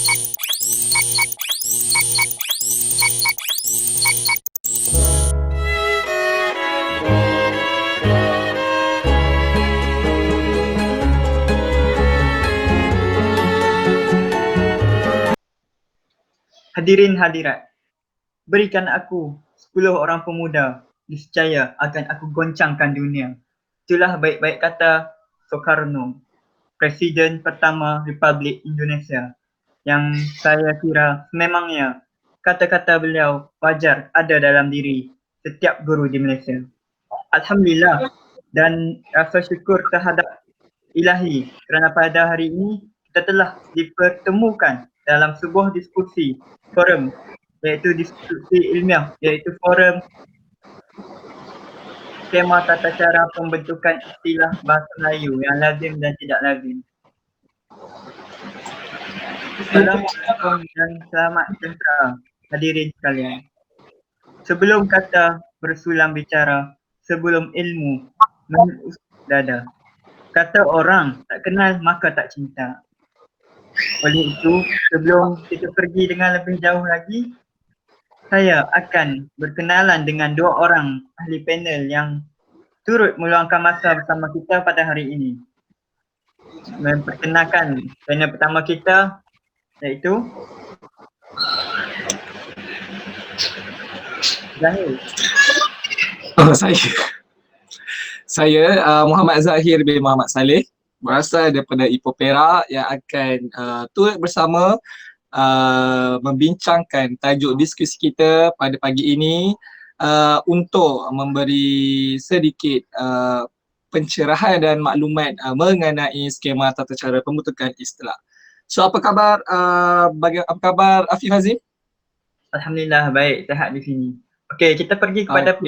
Hadirin hadirat, berikan aku 10 orang pemuda, niscaya akan aku goncangkan dunia. Itulah baik-baik kata Soekarno, Presiden pertama Republik Indonesia, yang saya kira memangnya kata-kata beliau wajar ada dalam diri setiap guru di Malaysia. Alhamdulillah dan rasa syukur terhadap Ilahi kerana pada hari ini kita telah dipertemukan dalam sebuah diskusi forum, iaitu diskusi ilmiah, iaitu forum skema tata cara pembentukan istilah bahasa Melayu yang lazim dan tidak lazim. Assalamualaikum dan selamat sejahtera hadirin sekalian. Sebelum kata bersulam bicara, sebelum ilmu menusuk dada. Kata orang tak kenal maka tak cinta. Oleh itu, sebelum kita pergi dengan lebih jauh lagi, saya akan berkenalan dengan dua orang ahli panel yang turut meluangkan masa bersama kita pada hari ini. Memperkenalkan panel pertama kita, iaitu Zahir. Saya Muhammad Zahir bin Muhammad Saleh, berasal daripada Ipoh Perak yang akan turut bersama membincangkan tajuk diskusi kita pada pagi ini untuk memberi sedikit pencerahan dan maklumat mengenai skema tata cara pembentukan istilah. So apa khabar apa khabar Afif Hazim? Alhamdulillah baik, sihat di sini. Okey, kita pergi kepada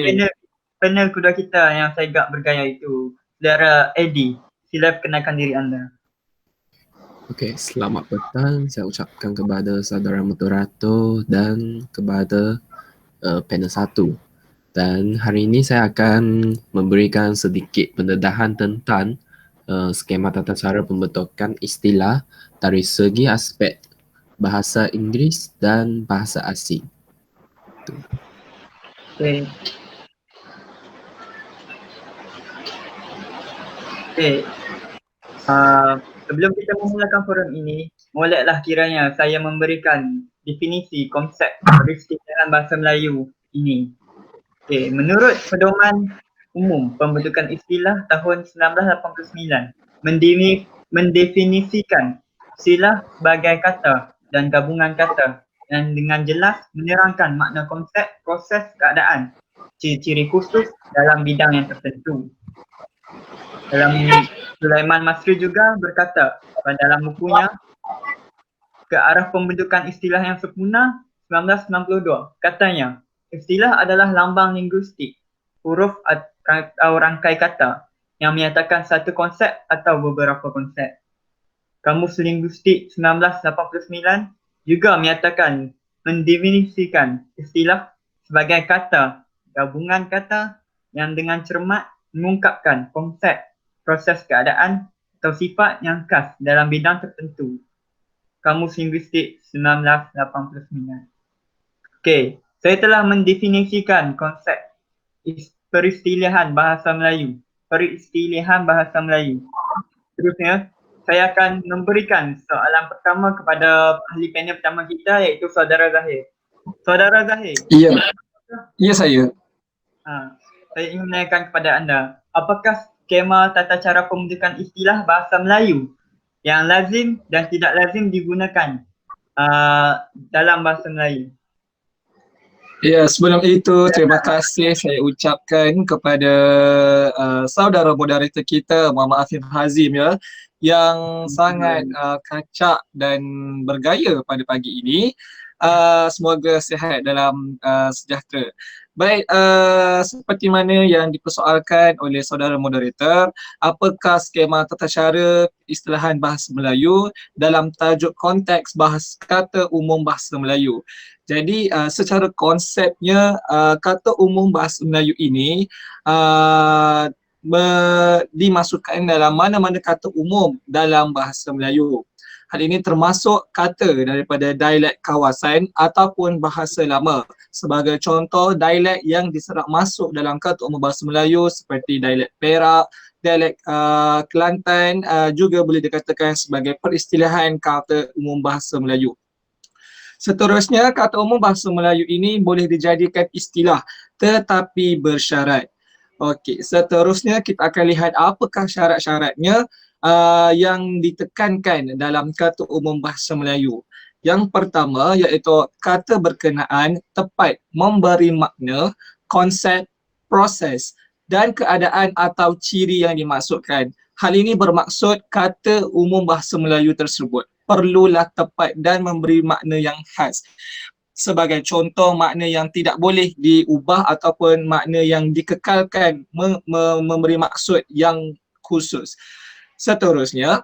panel kedua kita yang saya agak bergaya itu. Saudara Eddie, sila perkenalkan diri anda. Okey, selamat petang. Saya ucapkan kepada saudara moderator dan kepada panel 1. Dan hari ini saya akan memberikan sedikit pendedahan tentang skema tata cara pembentukan istilah dari segi aspek bahasa Inggeris dan bahasa asing. Okey. Sebelum kita memulakan forum ini, moleklah kiranya saya memberikan definisi konsep peristilaan bahasa Melayu ini. Okey, menurut Pedoman Umum Pembentukan Istilah tahun 1989, mendefinisikan istilah sebagai kata dan gabungan kata yang dengan jelas menerangkan makna konsep, proses, keadaan, ciri-ciri khusus dalam bidang yang tertentu. Dalam Sulaiman Masri juga berkata dalam bukunya Ke Arah Pembentukan Istilah yang Sempurna 1992, katanya istilah adalah lambang linguistik, huruf atau rangkai kata yang menyatakan satu konsep atau beberapa konsep. Kamus Linguistik 1989 juga menyatakan mendefinisikan istilah sebagai kata, gabungan kata yang dengan cermat mengungkapkan konsep, proses keadaan atau sifat yang khas dalam bidang tertentu. Kamus Linguistik 1989. Okey, saya telah mendefinisikan konsep peristilahan bahasa Melayu. Terusnya, saya akan memberikan soalan pertama kepada ahli panel pertama kita, iaitu Saudara Zahir. Saudara Zahir. Ya saya. Saya ingin menanyakan kepada anda, apakah skema tata cara pembentukan istilah bahasa Melayu yang lazim dan tidak lazim digunakan dalam bahasa Melayu? Ya, sebelum itu terima kasih saya ucapkan kepada saudara moderator kita Muhammad Afif Hazim ya, yang sangat kacak dan bergaya pada pagi ini. Semoga sihat dalam sejahtera. Baik, seperti mana yang dipersoalkan oleh saudara moderator, apakah skema tata cara istilahan bahasa Melayu dalam tajuk konteks kata umum bahasa Melayu? Jadi secara konsepnya kata umum bahasa Melayu ini dimasukkan dalam mana-mana kata umum dalam bahasa Melayu. Hal ini termasuk kata daripada dialek kawasan ataupun bahasa lama. Sebagai contoh, dialek yang diserap masuk dalam kata umum bahasa Melayu seperti dialek Perak, dialek Kelantan juga boleh dikatakan sebagai peristilahan kata umum bahasa Melayu. Seterusnya, kata umum bahasa Melayu ini boleh dijadikan istilah tetapi bersyarat. Okey, seterusnya kita akan lihat apakah syarat-syaratnya yang ditekankan dalam kata umum bahasa Melayu. Yang pertama iaitu kata berkenaan tepat memberi makna, konsep, proses dan keadaan atau ciri yang dimaksudkan. Hal ini bermaksud kata umum bahasa Melayu tersebut perlulah tepat dan memberi makna yang khas. Sebagai contoh, makna yang tidak boleh diubah ataupun makna yang dikekalkan memberi maksud yang khusus. Seterusnya,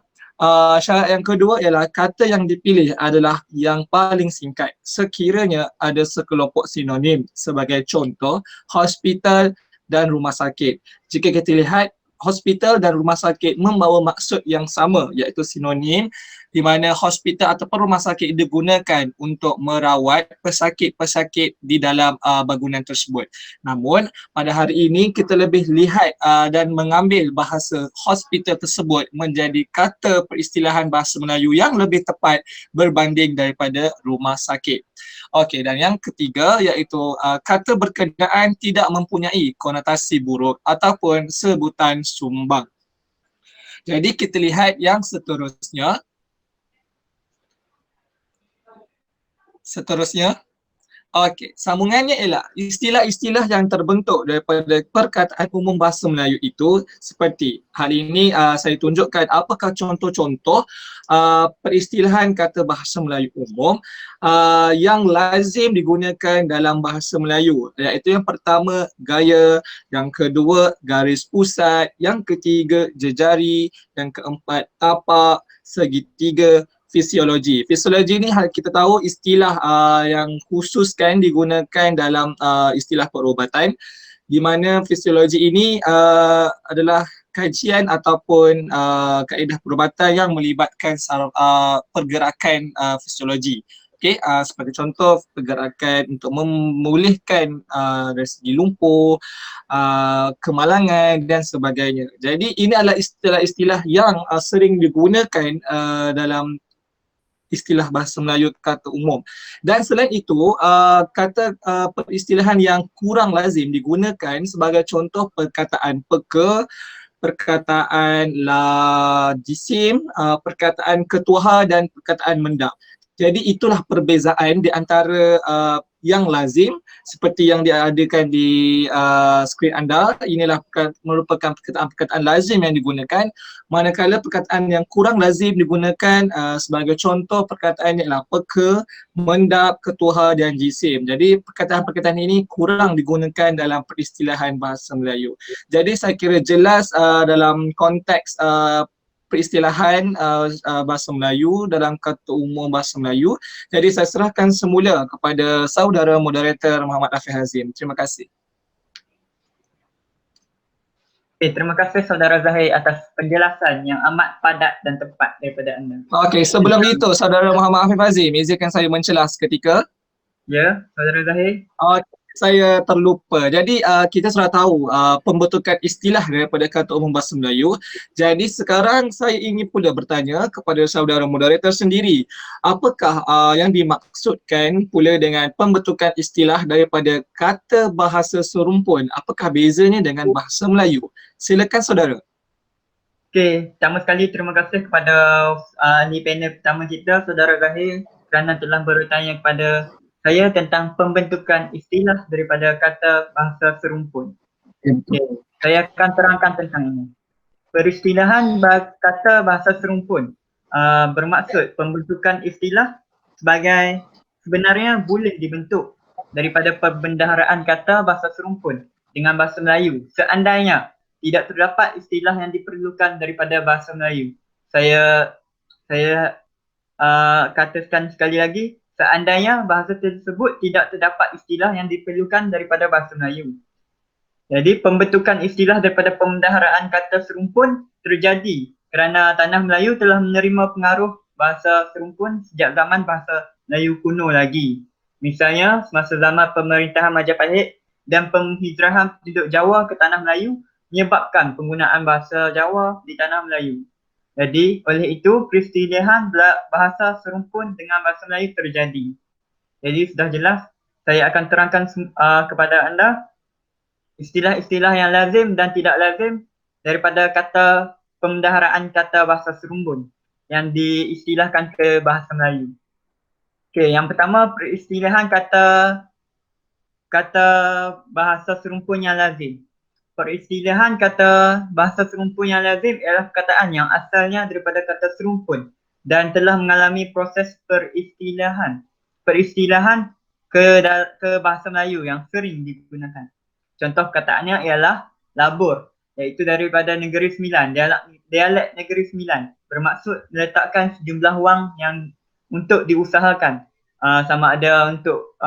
syarat yang kedua ialah kata yang dipilih adalah yang paling singkat. Sekiranya ada sekelompok sinonim, sebagai contoh, hospital dan rumah sakit. Jika kita lihat, hospital dan rumah sakit membawa maksud yang sama iaitu sinonim, di mana hospital ataupun rumah sakit digunakan untuk merawat pesakit-pesakit di dalam bangunan tersebut. Namun pada hari ini kita lebih lihat dan mengambil bahasa hospital tersebut menjadi kata peristilahan bahasa Melayu yang lebih tepat berbanding daripada rumah sakit. Okey, dan yang ketiga iaitu kata berkenaan tidak mempunyai konotasi buruk ataupun sebutan sumbang. Jadi kita lihat yang seterusnya. Okey, sambungannya ialah istilah-istilah yang terbentuk daripada perkataan umum bahasa Melayu itu seperti hal ini saya tunjukkan apakah contoh-contoh peristilahan kata bahasa Melayu umum yang lazim digunakan dalam bahasa Melayu, iaitu yang pertama gaya, yang kedua garis pusat, yang ketiga jejari, yang keempat tapak, segitiga, fisiologi. Fisiologi ni kita tahu istilah yang khusus kan digunakan dalam istilah perubatan, di mana fisiologi ini adalah kajian ataupun kaedah perubatan yang melibatkan pergerakan fisiologi. Okey, seperti contoh pergerakan untuk memulihkan dari segi lumpuh, kemalangan dan sebagainya. Jadi ini adalah istilah-istilah yang sering digunakan dalam istilah bahasa Melayu kata umum. Dan selain itu, kata peristilahan yang kurang lazim digunakan sebagai contoh perkataan peka, perkataan la jisim, perkataan ketuha dan perkataan mendap. Jadi itulah perbezaan di antara yang lazim seperti yang diadakan di skrin anda. Inilah merupakan perkataan-perkataan lazim yang digunakan, manakala perkataan yang kurang lazim digunakan sebagai contoh perkataan ialah peka, mendap, ketuha dan jisim. Jadi perkataan-perkataan ini kurang digunakan dalam peristilahan bahasa Melayu. Jadi saya kira jelas dalam konteks peristilahan bahasa Melayu dalam kata umum bahasa Melayu. Jadi saya serahkan semula kepada saudara moderator Muhammad Afif Hazim. Terima kasih. Okay, terima kasih saudara Zahir atas penjelasan yang amat padat dan tepat daripada anda. Okey, sebelum itu saudara Muhammad Afif Hazim, izinkan saya mencela seketika. Ya, saudara Zahir. Saya terlupa. Jadi kita sudah tahu pembentukan istilah daripada kata umum bahasa Melayu. Jadi sekarang saya ingin pula bertanya kepada saudara moderator sendiri, apakah yang dimaksudkan pula dengan pembentukan istilah daripada kata bahasa serumpun? Apakah bezanya dengan bahasa Melayu? Silakan saudara. Okey, pertama sekali terima kasih kepada ni panel pertama kita, saudara Zahir, kerana telah bertanya kepada saya tentang pembentukan istilah daripada kata bahasa serumpun. Okay. Saya akan terangkan tentang ini. Peristilahan kata bahasa serumpun bermaksud pembentukan istilah sebenarnya boleh dibentuk daripada perbendaharaan kata bahasa serumpun dengan bahasa Melayu seandainya tidak terdapat istilah yang diperlukan daripada bahasa Melayu. Saya katakan sekali lagi, seandainya bahasa tersebut tidak terdapat istilah yang diperlukan daripada bahasa Melayu. Jadi pembentukan istilah daripada pembendaharaan kata serumpun terjadi kerana tanah Melayu telah menerima pengaruh bahasa serumpun sejak zaman bahasa Melayu kuno lagi. Misalnya semasa zaman pemerintahan Majapahit dan penghijrahan penduduk Jawa ke tanah Melayu menyebabkan penggunaan bahasa Jawa di tanah Melayu. Jadi oleh itu peristilihan bahasa serumpun dengan bahasa Melayu terjadi. Jadi sudah jelas, saya akan terangkan kepada anda istilah-istilah yang lazim dan tidak lazim daripada kata pemendaharaan kata bahasa serumpun yang diistilahkan ke bahasa Melayu. Okey, yang pertama peristilahan kata bahasa serumpun yang lazim. Peristilahan kata bahasa serumpun yang lazim ialah perkataan yang asalnya daripada kata serumpun dan telah mengalami proses peristilahan ke bahasa Melayu yang sering digunakan. Contoh perkataannya ialah labur, iaitu daripada Negeri Sembilan, dialek Negeri Sembilan, bermaksud meletakkan sejumlah wang yang untuk diusahakan, sama ada untuk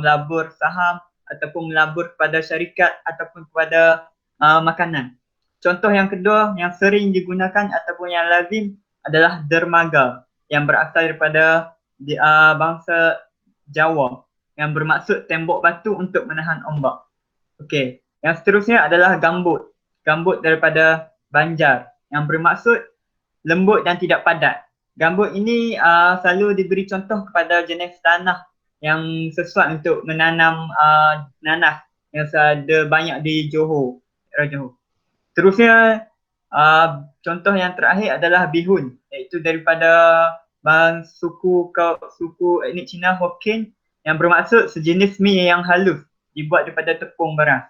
melabur saham ataupun melabur kepada syarikat ataupun kepada makanan. Contoh yang kedua yang sering digunakan ataupun yang lazim adalah dermaga yang berasal daripada bangsa Jawa yang bermaksud tembok batu untuk menahan ombak. Okey, yang seterusnya adalah gambut. Gambut daripada Banjar yang bermaksud lembut dan tidak padat. Gambut ini selalu diberi contoh kepada jenis tanah yang sesuai untuk menanam nanas yang ada banyak di Johor, daerah Johor. Terusnya contoh yang terakhir adalah bihun, iaitu daripada suku etnik Cina Hokkien yang bermaksud sejenis mi yang halus dibuat daripada tepung beras.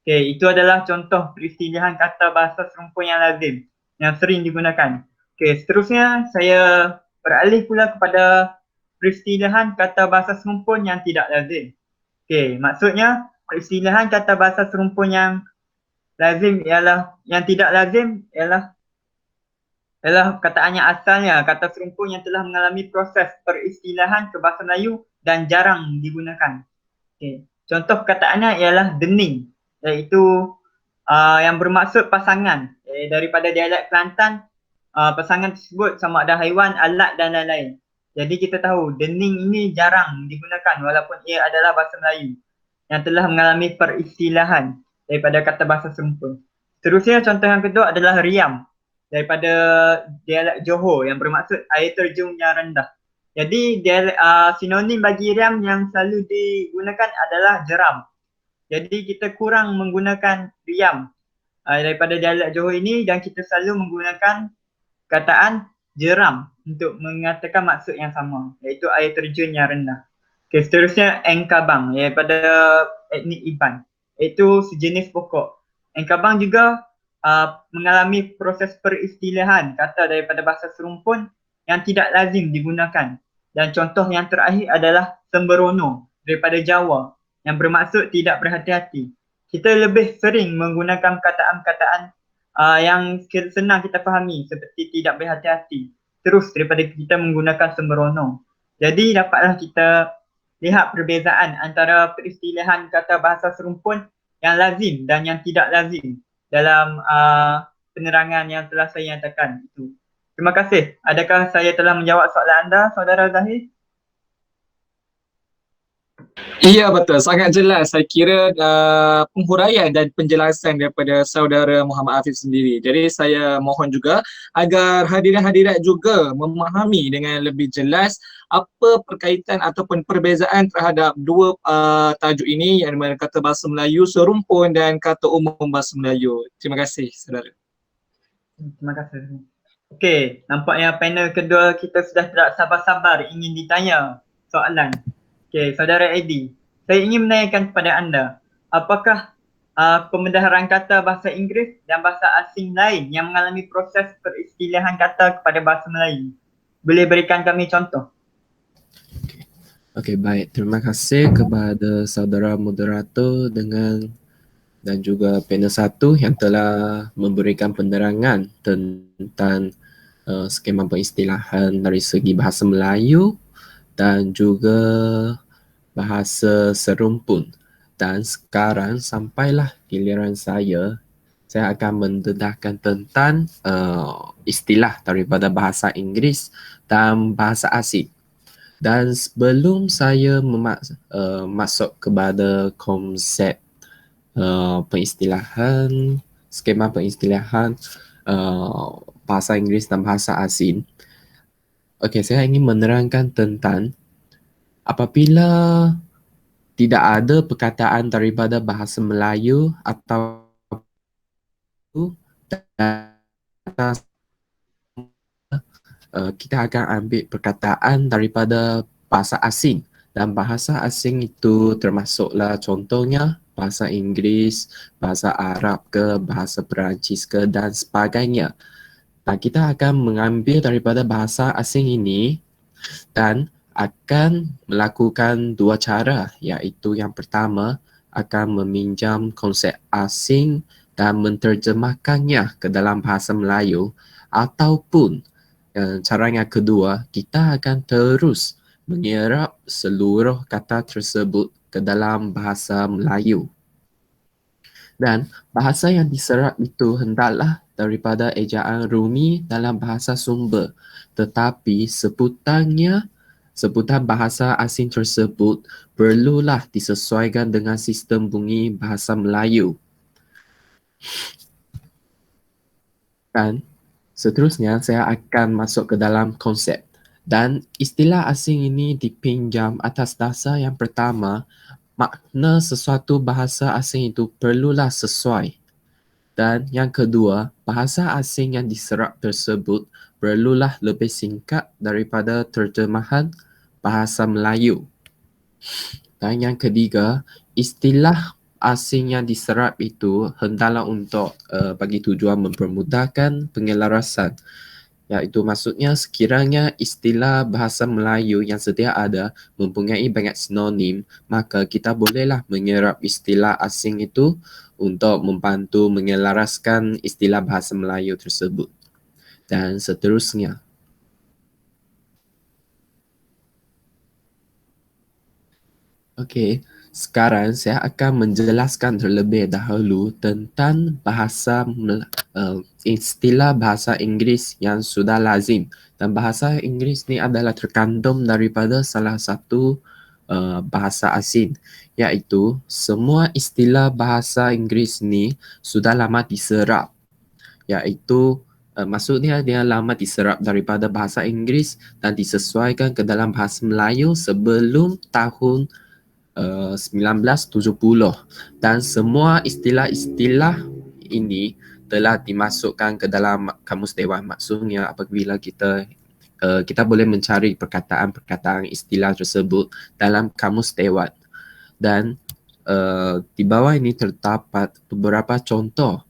Okey, itu adalah contoh peristilahan kata bahasa serumpun yang lazim yang sering digunakan. Okey, seterusnya saya beralih pula kepada peristilahan kata bahasa serumpun yang tidak lazim. Okey, maksudnya peristilahan kata bahasa serumpun yang lazim ialah, yang tidak lazim ialah perkataannya asalnya kata serumpun yang telah mengalami proses peristilahan ke bahasa Melayu dan jarang digunakan. Okey. Contoh perkataannya ialah dening, iaitu yang bermaksud pasangan. Daripada dialek Kelantan, pasangan tersebut sama ada haiwan, alat dan lain-lain. Jadi kita tahu dening ini jarang digunakan walaupun ia adalah bahasa Melayu yang telah mengalami peristilahan daripada kata bahasa serumpun. Seterusnya contoh yang kedua adalah riam daripada dialek Johor yang bermaksud air terjun yang rendah. Jadi sinonim bagi riam yang selalu digunakan adalah jeram. Jadi kita kurang menggunakan riam daripada dialek Johor ini dan kita selalu menggunakan kataan jeram untuk mengatakan maksud yang sama, iaitu air terjun yang rendah. Okay, seterusnya engkabang daripada etnik Iban, iaitu sejenis pokok. Engkabang juga mengalami proses peristilahan kata daripada bahasa serumpun yang tidak lazim digunakan. Dan contoh yang terakhir adalah sembrono daripada Jawa yang bermaksud tidak berhati-hati. Kita lebih sering menggunakan kataan-kataan yang senang kita fahami seperti tidak berhati-hati terus daripada kita menggunakan sembrono. Jadi dapatlah kita lihat perbezaan antara peristilahan kata bahasa serumpun yang lazim dan yang tidak lazim dalam penerangan yang telah saya nyatakan itu. Terima kasih. Adakah saya telah menjawab soalan anda, Saudara Zahir? Iya betul, sangat jelas. Saya kira penghuraian dan penjelasan daripada saudara Muhammad Afif sendiri. Jadi saya mohon juga agar hadirin-hadirat juga memahami dengan lebih jelas apa perkaitan ataupun perbezaan terhadap dua tajuk ini, yang mana kata bahasa Melayu serumpun dan kata umum bahasa Melayu. Terima kasih saudara. Terima kasih. Okey, nampaknya panel kedua kita sudah tidak sabar-sabar ingin ditanya soalan. Okey, Saudara Eddie, saya ingin menanyakan kepada anda, apakah pemendaharan kata bahasa Inggeris dan bahasa asing lain yang mengalami proses peristilahan kata kepada bahasa Melayu? Boleh berikan kami contoh? Okey, baik. Terima kasih kepada saudara moderator dan juga panel 1 yang telah memberikan penerangan tentang skema peristilahan dari segi bahasa Melayu dan juga bahasa serumpun. Dan sekarang sampailah giliran saya saya akan mendedahkan tentang istilah daripada bahasa Inggeris dan bahasa asing. Dan sebelum saya masuk kepada konsep pengistilahan, skema pengistilahan bahasa Inggeris dan bahasa asing, saya ingin menerangkan tentang apabila tidak ada perkataan daripada bahasa Melayu atau kita akan ambil perkataan daripada bahasa asing, dan bahasa asing itu termasuklah contohnya bahasa Inggeris, bahasa Arab ke, bahasa Perancis ke dan sebagainya. Nah, kita akan mengambil daripada bahasa asing ini dan akan melakukan dua cara, iaitu yang pertama akan meminjam konsep asing dan menterjemahkannya ke dalam bahasa Melayu, ataupun cara yang kedua, kita akan terus menyerap seluruh kata tersebut ke dalam bahasa Melayu. Dan bahasa yang diserap itu hendaklah daripada ejaan rumi dalam bahasa sumber, tetapi sebutan bahasa asing tersebut perlulah disesuaikan dengan sistem bunyi bahasa Melayu. Dan seterusnya saya akan masuk ke dalam konsep. Dan istilah asing ini dipinjam atas dasar yang pertama, makna sesuatu bahasa asing itu perlulah sesuai. Dan yang kedua, bahasa asing yang diserap tersebut perlulah lebih singkat daripada terjemahan bahasa Melayu. Dan yang ketiga, istilah asing yang diserap itu hendaklah untuk bagi tujuan mempermudahkan penyelarasan. Iaitu maksudnya sekiranya istilah bahasa Melayu yang sedia ada mempunyai banyak sinonim, maka kita bolehlah menyerap istilah asing itu untuk membantu menyelaraskan istilah bahasa Melayu tersebut. Dan seterusnya. Okey, sekarang saya akan menjelaskan terlebih dahulu tentang istilah bahasa Inggeris yang sudah lazim. Dan bahasa Inggeris ni adalah terkandung daripada salah satu bahasa asing, iaitu semua istilah bahasa Inggeris ni sudah lama diserap. Iaitu maksudnya dia lama diserap daripada bahasa Inggeris dan disesuaikan ke dalam bahasa Melayu sebelum tahun 1970, dan semua istilah-istilah ini telah dimasukkan ke dalam Kamus Dewan. Maksudnya apabila kita boleh mencari perkataan-perkataan istilah tersebut dalam Kamus Dewan, dan di bawah ini terdapat beberapa contoh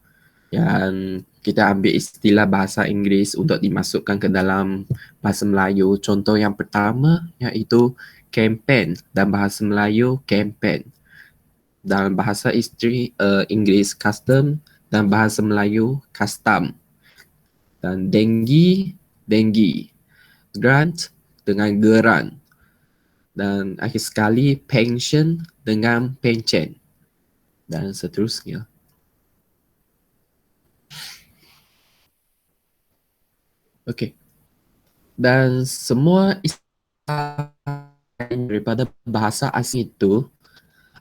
yang kita ambil istilah bahasa Inggeris untuk dimasukkan ke dalam bahasa Melayu. Contoh yang pertama iaitu kempen, dan bahasa Melayu kempen. Dalam bahasa Inggeris custom, dan bahasa Melayu custom. Dan denggi, grant dengan geran. Dan akhir sekali pension dengan pencen. Dan seterusnya. Okey. Dan semua istilah daripada bahasa asing itu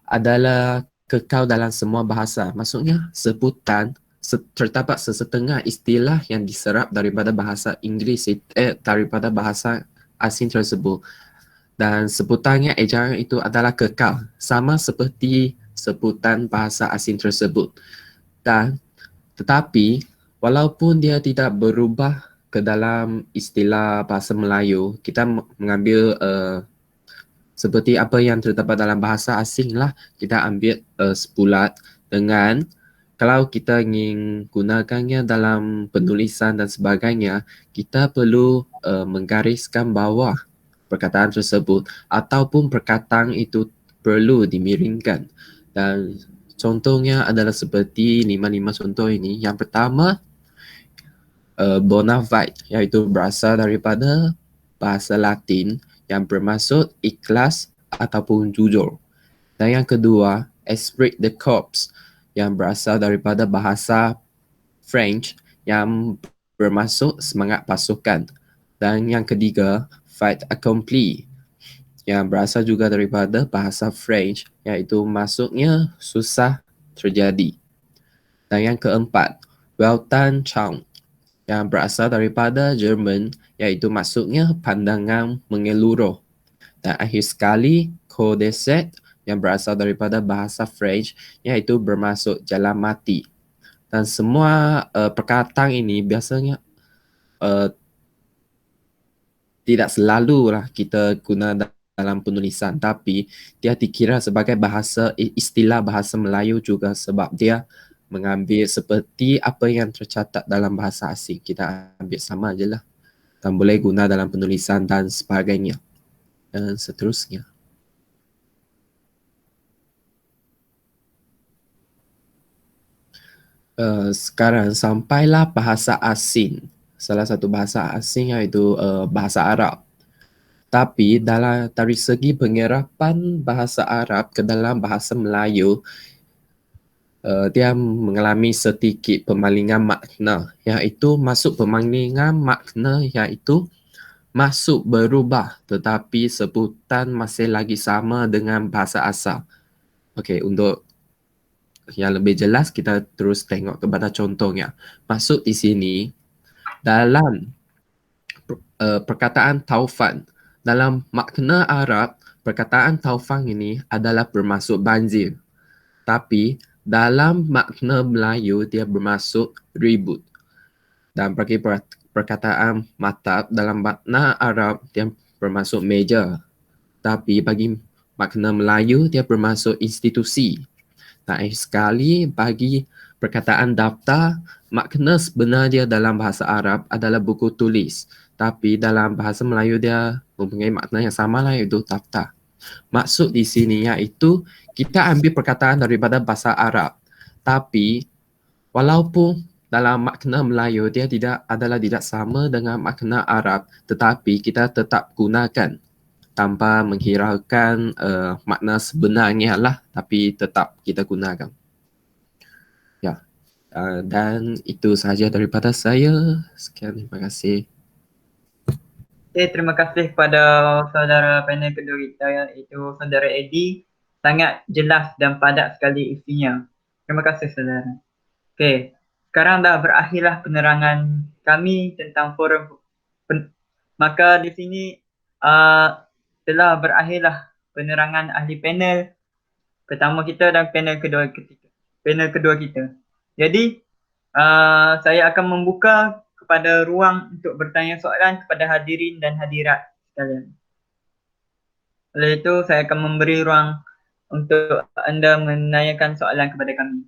adalah kekal dalam semua bahasa. Maksudnya sebutan terdapat sesetengah istilah yang diserap daripada bahasa Inggeris daripada bahasa asing tersebut, dan sebutannya ejaan itu adalah kekal sama seperti sebutan bahasa asing tersebut. Dan tetapi walaupun dia tidak berubah ke dalam istilah bahasa Melayu, kita mengambil seperti apa yang terdapat dalam bahasa asing lah, kita ambil sebulat dengan, kalau kita ingin gunakannya dalam penulisan dan sebagainya, kita perlu menggariskan bawah perkataan tersebut, ataupun perkataan itu perlu dimiringkan. Dan contohnya adalah seperti 5 contoh ini. Yang pertama, bona fide, iaitu berasal daripada bahasa Latin yang bermaksud ikhlas ataupun jujur. Dan yang kedua, esprit de corps, yang berasal daripada bahasa French yang bermaksud semangat pasukan. Dan yang ketiga, fait accompli yang berasal juga daripada bahasa French iaitu maksudnya susah terjadi. Dan yang keempat, Weltanschauung yang berasal daripada Jerman iaitu maksudnya pandangan menyeluruh. Dan akhir sekali, Coup d'essai yang berasal daripada bahasa French iaitu bermaksud jalan mati. Dan semua perkataan ini biasanya tidak selalulah kita guna dalam penulisan, tapi dia dikira sebagai istilah bahasa Melayu juga sebab dia mengambil seperti apa yang tercatat dalam bahasa asing. Kita ambil sama je lah dan boleh guna dalam penulisan dan sebagainya dan seterusnya. Sekarang sampailah bahasa asing. Salah satu bahasa asing iaitu bahasa Arab. Tapi dari segi penyerapan bahasa Arab ke dalam bahasa Melayu, dia mengalami sedikit pemalingan makna, iaitu maksud pemalingan makna iaitu maksud berubah tetapi sebutan masih lagi sama dengan bahasa asal. Okey, untuk yang lebih jelas kita terus tengok kepada contohnya. Maksud di sini dalam perkataan taufan, dalam makna Arab, perkataan taufan ini adalah bermaksud banjir. Tapi dalam makna Melayu dia bermaksud ribut. Dan bagi perkataan matab dalam makna Arab dia bermaksud meja. Tapi bagi makna Melayu dia bermaksud institusi. Naif sekali bagi perkataan daftar, makna sebenarnya dalam bahasa Arab adalah buku tulis. Tapi dalam bahasa Melayu dia mempunyai makna yang sama lah, iaitu daftar. Maksud di sini iaitu kita ambil perkataan daripada bahasa Arab. Tapi walaupun dalam makna Melayu dia tidak sama dengan makna Arab, tetapi kita tetap gunakan tanpa menghiraukan makna sebenarnya lah, tapi tetap kita gunakan. Ya, dan itu sahaja daripada saya. Sekian, terima kasih. Okay, terima kasih kepada saudara panel kedua kita iaitu saudara Eddie. Sangat jelas dan padat sekali isinya. Terima kasih saudara. Okay, sekarang dah berakhirlah penerangan kami tentang forum. Maka di sini telah berakhirlah penerangan ahli panel pertama kita dan panel kedua kita. Jadi saya akan membuka kepada ruang untuk bertanya soalan kepada hadirin dan hadirat sekalian. Oleh itu saya akan memberi ruang untuk anda menanyakan soalan kepada kami.